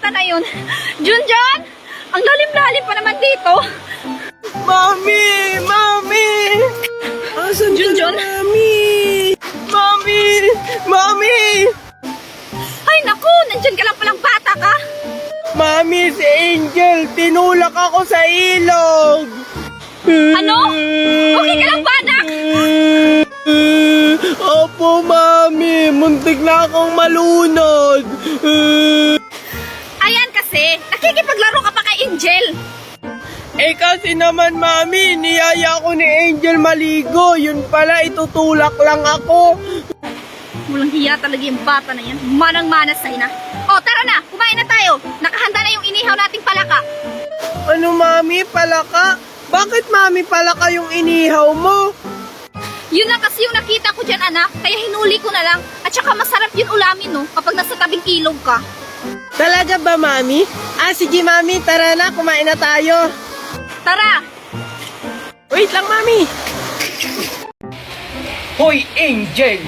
bata na yun. Junjun! Ang lalim-lalim pa naman dito. Mami! Mami! Asan Junjun? Mami? Mami! Mami! Ay naku, nandyan ka lang palang bata ka. Mami, si Angel! Tinulak ako sa ilog! Ano? Okay ka lang ba, anak? Opo, Mami! Muntik na akong malunod! Ayan kasi, nakikipaglaro ka pa kay Angel. Eh kasi naman, Mami, niyaya ko ni Angel maligo. Yun pala, itutulak lang ako. Walang hiya talaga yung bata na yan. Manang-manas sa ina. O, tara na, kumain na tayo. Nakahanda na yung inihaw nating palaka. Ano, Mami? Palaka? Bakit, Mami, palaka yung inihaw mo? Yun lang kasi yung nakita ko dyan, anak. Kaya hinuli ko na lang. At saka masarap yun ulamin, no? Kapag nasa tabing ilog ka. Talaga ba, Mami? Sige, Mami, tara na, kumain na tayo. Tara! Wait lang, Mami. Hoy, Angel!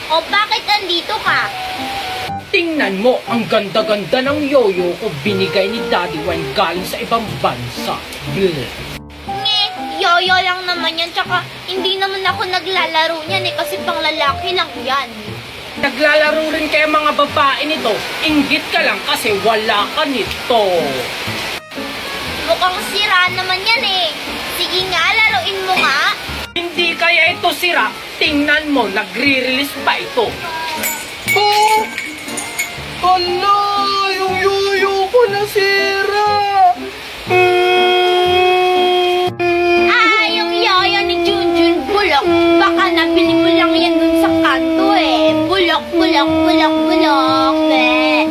O, bakit andito ka? Tingnan mo, ang ganda-ganda ng yoyo ko binigay ni Daddy Wayne galing sa ibang bansa. Bleh. Yoyo lang naman yan, tsaka hindi naman ako naglalaro niyan kasi pang lalaki lang yan. Naglalaro rin kayo mga babae nito. Inggit ka lang kasi wala ka nito. Mukhang sira naman yan eh. Sige nga, laruin mo nga. Hindi kaya ito sira. Tingnan mo, nagre-release pa ito. Oh! Hala! Yung yoyo ko nasira! Yung yoyo ni Junjun bulok. Baka nabili mo lang yan dun sa kanto eh. Bulok, bulok, bulok, bulok eh.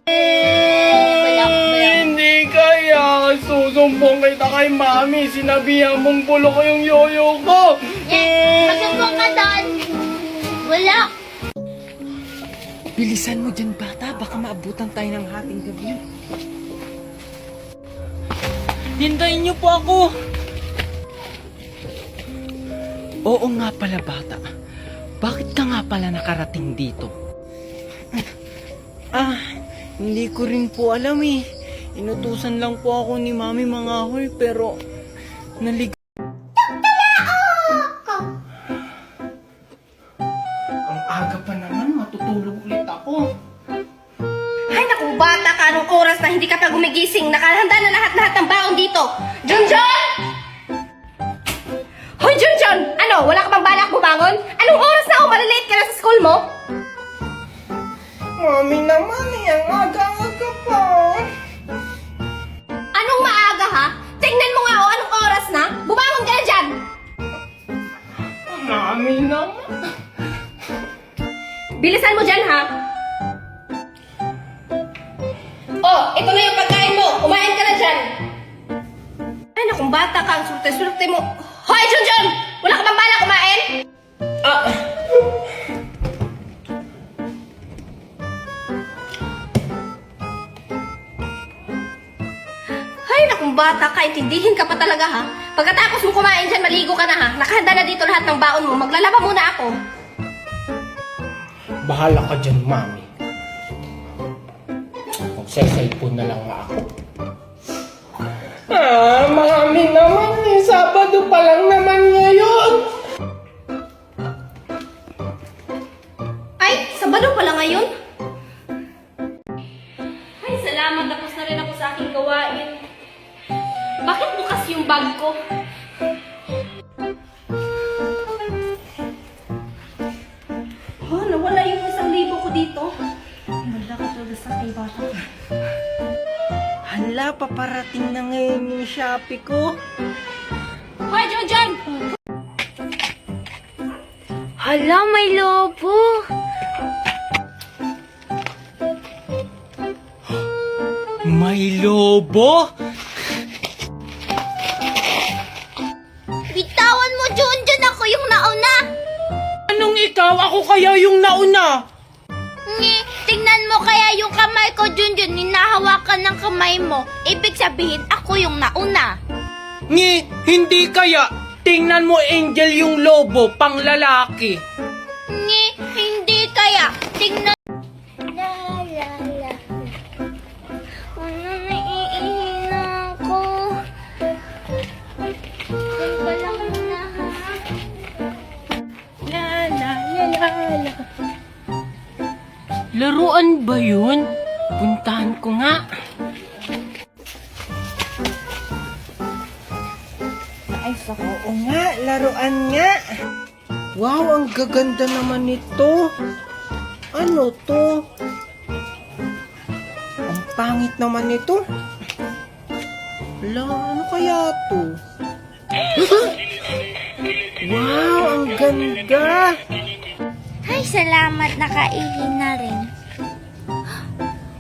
Bulok, bulok. Hindi kaya. Susumbong kita kay Mami. Sinabihan mong bulok ko yung yoyo ko. Masumbong ka doon. Bulok. Bilisan mo dyan, bata. Baka maabutan tayo ng hating gabi. Hintayin niyo po ako. Oo nga pala, bata. Bakit ka nga pala nakarating dito? Hindi ko rin po alam eh. Inutusan lang po ako ni Mami mangahoy pero nalig... Ang aga pa naman, matutulog ulit ako. Ay naku, bata ka. Anong oras na hindi ka pa gumigising? Nakahanda na lahat-lahat ng baon dito. Junjun! Hoy, Junjun! Ano, wala ka bang balak bumangon? Anong oras na? Malilate ka na sa school mo? Mami naman eh, ang aga-aga pa. Anong maaga, ha? Tingnan mo nga, anong oras na? Bumangon ka na dyan! Mami naman. Bilisan mo dyan, ha? Oh, ito na yung pagkain mo. Kumain ka na dyan. Ay, nakong bata ka. Ang surte-surte mo. Hoy, Junjun! Wala ka bang bala kumain? Ay, nakong bata ka. Intindihin ka pa talaga, ha? Pagkatapos mo kumain dyan, maligo ka na, ha? Nakahanda na dito lahat ng baon mo. Maglalaba muna ako. Bahala ka dyan, Mami. Magsasaypon na lang nga ako. Mami naman eh, Sabado pa lang naman ngayon. Ay, Sabado pala ngayon? Ay, salamat. Tapos na rin ako sa aking gawain. Bakit bukas yung bag ko? Oh, nawala yung 1,000 ko dito. Wala ka talaga sa aking bata. Hala, paparating na ngayon yung Shopee ko. Hoy, Junjun! Hala, may lobo. May lobo? Bitawan mo, Junjun. Ako yung nauna. Anong ikaw? Ako kaya yung nauna? Tingnan mo kaya yung kamay ko, Junjun. Hinahawakan ng kamay mo. Ibig sabihin, ako yung nauna. Hindi kaya. Tingnan mo, Angel, yung lobo, pang lalaki. Hindi kaya. Tingnan. La, la, la. Laruan ba yun? Puntahan ko nga. Ay, oo nga, laruan nga. Wow, ang gaganda naman nito. Ano to? Ang pangit naman nito. Wala, ano kaya to? Wow, ang ganda. Ay, salamat. Nakaihi na rin.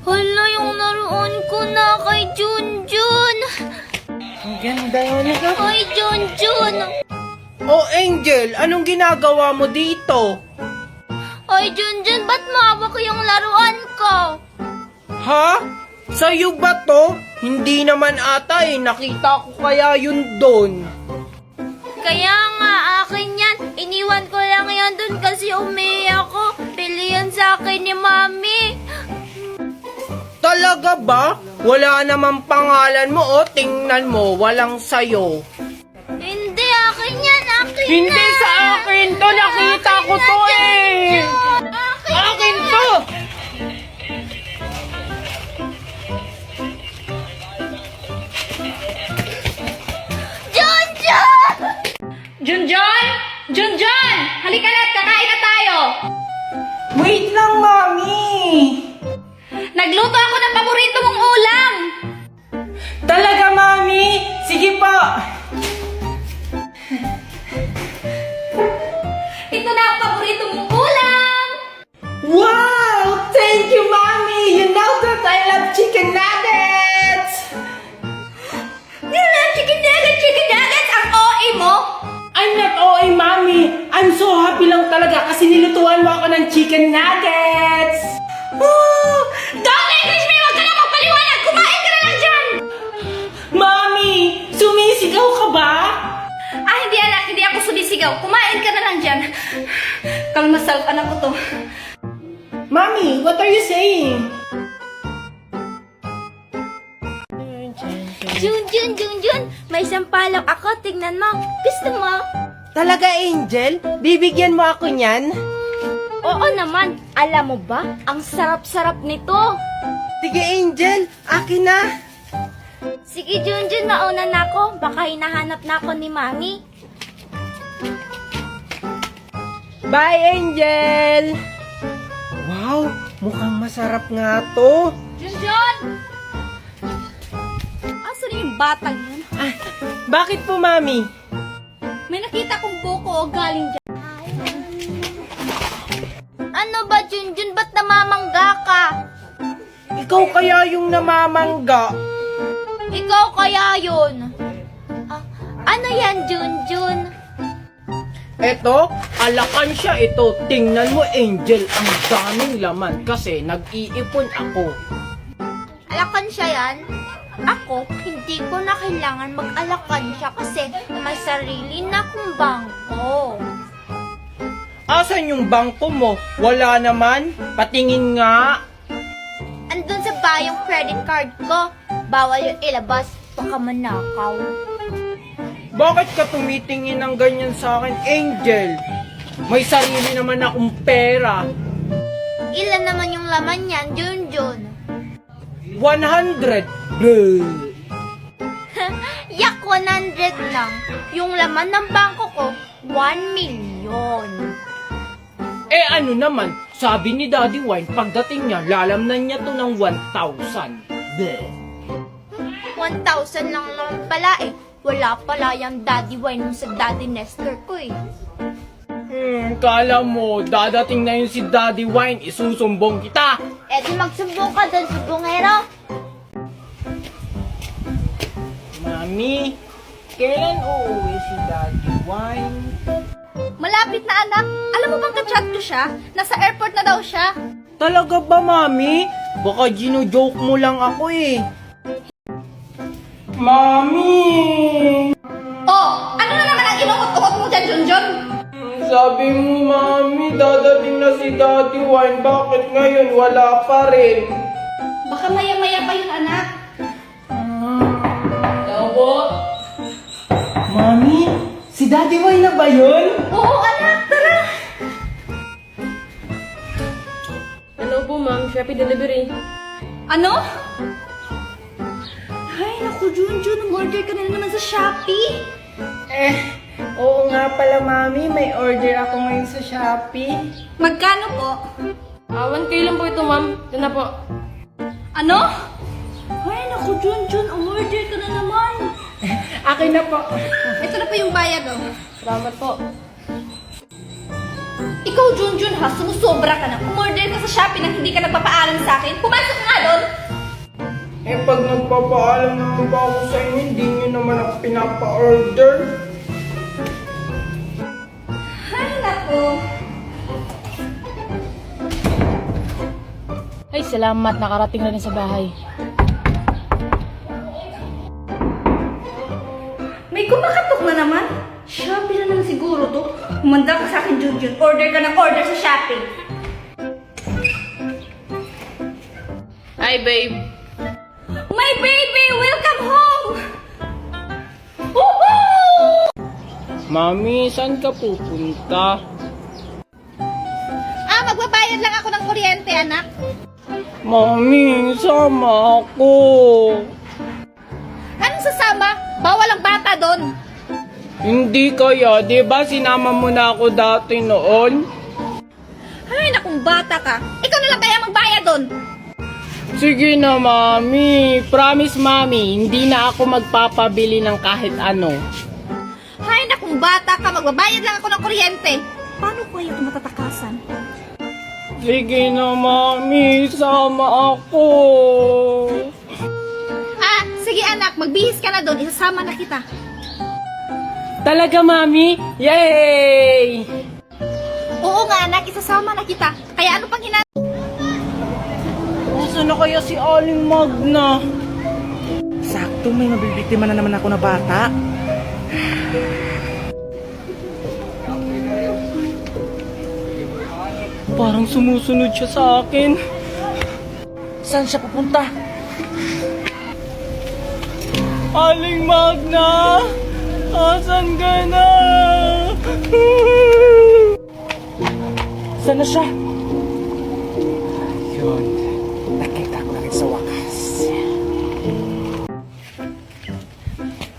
Hala, yung naroon ko na kay Junjun. Ang ganda yun. Ay, Junjun. Oh, Angel, anong ginagawa mo dito? Ay, Junjun, ba't mawak yung laruan ko? Ha? Sa'yo ba to? Hindi naman ata eh. Nakita ko kaya yun doon. Kaya nga, akin yan. Iniwan ko lang yan dun kasi umiiyak ako. Pili yan sa akin ni Mami. Talaga ba? Wala namang pangalan mo oh. Tingnan mo, walang sayo. Hindi, akin yan. Akin Hindi na. sa akin to! Nakita ko to eh! Akin to! Junjun! Junjun! Junjun! Halika na, kakain na tayo! Wait lang, Mami! Nagluto ako ng paborito mong ulam! Talaga, Mami? Sige po! Ito na ang paborito mong ulam! Wow! Thank you, Mami! You know that I love chicken nuggets! You love chicken nuggets! Ang OA mo! I'm not OA, Mami! I'm so happy lang talaga kasi nilutuan mo ako ng chicken nuggets! Woo! Don't English me! Huwag ka na magpaliwanag! Kumain ka na lang dyan! Mami! Sumisigaw ka ba? Ah, hindi anak, hindi ako sumisigaw. Kumain ka na lang dyan. Kalmasal, anak ko to. Mami, what are you saying? Junjun, may sampalok ako. Tingnan mo. Gusto mo? Talaga, Angel? Bibigyan mo ako niyan? Oo naman. Alam mo ba? Ang sarap-sarap nito. Sige, Angel. Akin na. Sige, Junjun, mauna na ako. Baka hinahanap na ako ni Mami. Bye, Angel! Wow, mukhang masarap nga to. Junjun! Asan yung batang yun? Ah, bakit po, Mami? May nakita kong buko o galing dyan. Ano ba, Junjun? Ba't namamangga ka? Ikaw kaya yung namamangga? Ikaw kaya yun. Ah, ano yan, Junjun? Eto, alakan siya ito. Tingnan mo, Angel, ang daming laman kasi nag-iipon ako. Alakan siya yan? Ako, hindi ko na kailangan mag-alakan siya kasi may sarili na akong bangko. Asan yung bangko mo? Wala naman? Patingin nga. Andun sa bayong credit card ko. Bawal yung ilabas, baka manakaw. Bakit ka tumitingin ng ganyan sa akin, Angel? May sarili naman akong pera. Ilan naman yung laman yan, Junjun? 100. Bleh. Yak, 100 lang. Yung laman ng bangko ko, 1 million. Eh ano naman, sabi ni Daddy Wine, pagdating niya, lalamnan niya to ng 1,000. Bleh. 1,000 lang naman pala eh. Wala pala yung Daddy Wine mo sa Daddy Nestor ko eh. Kala mo, dadating na yun si Daddy Wine, isusumbong kita. Eh di magsumbong ka doon sa bungero. Mami, kailan uuwi si Daddy Wine? Malapit na anak. Alam mo bang ka-chat ko siya? Nasa airport na daw siya. Talaga ba, Mami? Baka gino-joke mo lang ako eh. Mami! Oh, ano na naman ang inuot-uot mo dyan, Junjun? Sabi mo, Mami, dadating na si Daddy Wine. Bakit ngayon wala pa rin? Baka maya-maya pa yun, anak. Mami, si Daddy Wine na ba yun? Oo, anak, tara. Hello Opo, ma'am. Shopee delivery. Ano? Ay, naku, Junjun, umorder ka na naman sa Shopee. Oo nga pala, Mami. May order ako ngayon sa Shopee. Magkano po? 1K lang po ito, ma'am. Ito na po. Ano? Ay, naku, Junjun, umorder ka na naman. Akin na po. Ito na po yung bayad, oh. Salamat po. Ikaw, Junjun, ha? Sumusobra ka na. Umorder ka sa Shopee nang hindi ka nagpapaalam sa akin. Pumasok ka nga doon. Pag nagpapaalam naman ba ako sa inyo, hindi nyo naman ako pinapa-order. Ay, naku. Ay, salamat. Nakarating na rin sa bahay. May kumakatok na naman. Shopee na lang siguro to. Humanda ka sa akin, Junjun. Order ka ng order sa Shopee. Hi, babe. My baby, welcome home! Woohoo! Mami, saan ka pupunta? Magbabayad lang ako ng kuryente, anak. Mami, sama ako. Anong sasama? Bawal ang bata doon. Hindi kaya, di ba sinama mo na ako dati noon? Ay, nakong bata ka. Ikaw na lang kaya magbayad doon. Sige na, Mami. Promise, Mami, hindi na ako magpapabili ng kahit ano. Ay, nakong bata ka. Magbabayad lang ako ng kuryente. Paano ko ito matatakasan? Sige na, Mami. Sama ako. Sige anak, magbihis ka na doon. Isasama na kita. Talaga, Mami? Yay! Oo nga anak, isasama na kita. Kaya ano pang hina... Nasaan na kaya si Aling Magna? Sakto, may mabibiktima na naman ako na bata. Parang sumusunod siya sa akin. Saan siya pupunta? Aling Magna! Asan ka na? Saan na siya? Yun. Nakita ko na rin sa wakas.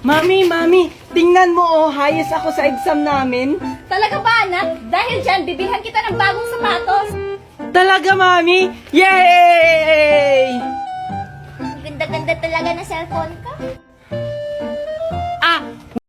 Mami, tingnan mo hayas ako sa exam namin. Talaga ba anak? Dahil dyan, bibilhan kita ng bagong sapatos. Talaga, Mami? Yay! Ganda-ganda talaga na cellphone ka.